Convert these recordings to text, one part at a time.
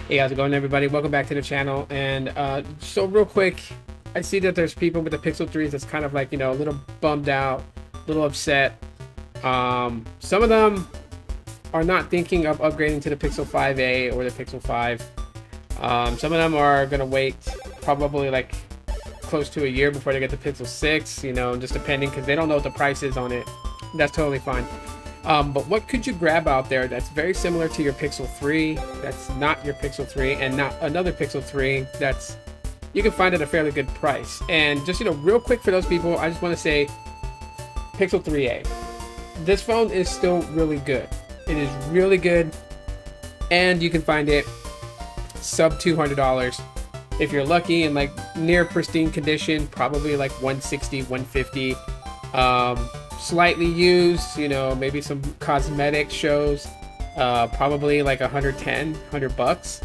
Hey, how's it going, everybody? Welcome back to the channel. And so real quick, I see that there's people with the Pixel 3s that's kind of like, a little bummed out, a little upset. Some of them are not thinking of upgrading to the Pixel 5a or the Pixel 5. Some of them are going to wait probably like close to a year before they get the Pixel 6, just depending, because they don't know what the price is on it. That's totally fine. But what could you grab out there that's very similar to your Pixel 3, that's not your Pixel 3, and not another Pixel 3 that's you can find at a fairly good price? And just, real quick for those people, I just want to say Pixel 3a. This phone is still really good. It is really good, and you can find it sub $200 if you're lucky, in like near pristine condition, probably like 160, 150. Slightly used, maybe some cosmetic shows, probably like 100 bucks.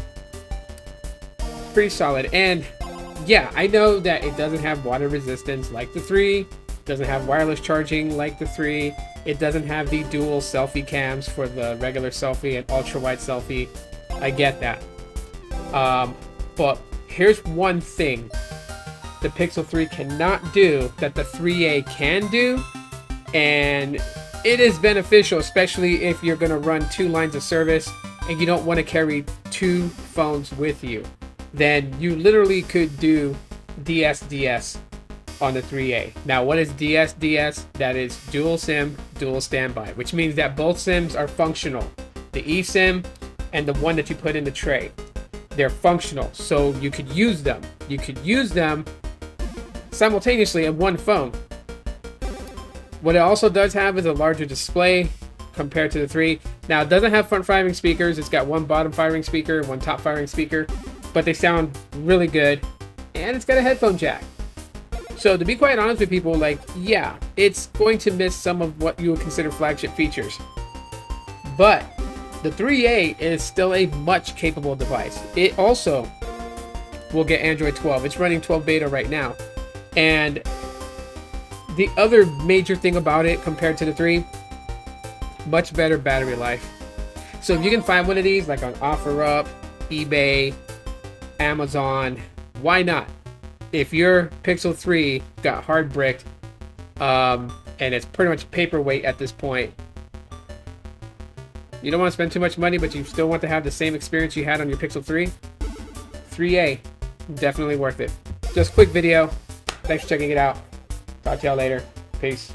Pretty solid. And yeah, I know that it doesn't have water resistance like the 3, doesn't have wireless charging like the 3, it doesn't have the dual selfie cams for the regular selfie and ultra wide selfie. I get that. But here's one thing the Pixel 3 cannot do that the 3a can do. And it is beneficial, especially if you're going to run 2 lines of service and you don't want to carry 2 phones with you. Then you literally could do DSDS on the 3A. Now, what is DSDS? That is dual SIM, dual standby, which means that both SIMs are functional. The eSIM and the one that you put in the tray. They're functional, so you could use them. You could use them simultaneously in one phone. What it also does have is a larger display compared to the 3. Now, it doesn't have front firing speakers. It's got one bottom firing speaker, one top firing speaker, but they sound really good. And it's got a headphone jack. So to be quite honest with people, yeah, it's going to miss some of what you would consider flagship features. But the 3A is still a much capable device. It also will get Android 12. It's running 12 beta right now. And the other major thing about it compared to the 3, much better battery life. So if you can find one of these like on OfferUp, eBay, Amazon, why not? If your Pixel 3 got hard bricked, and it's pretty much paperweight at this point, you don't want to spend too much money, but you still want to have the same experience you had on your Pixel 3, 3A, definitely worth it. Just quick video. Thanks for checking it out. Talk to y'all later. Peace.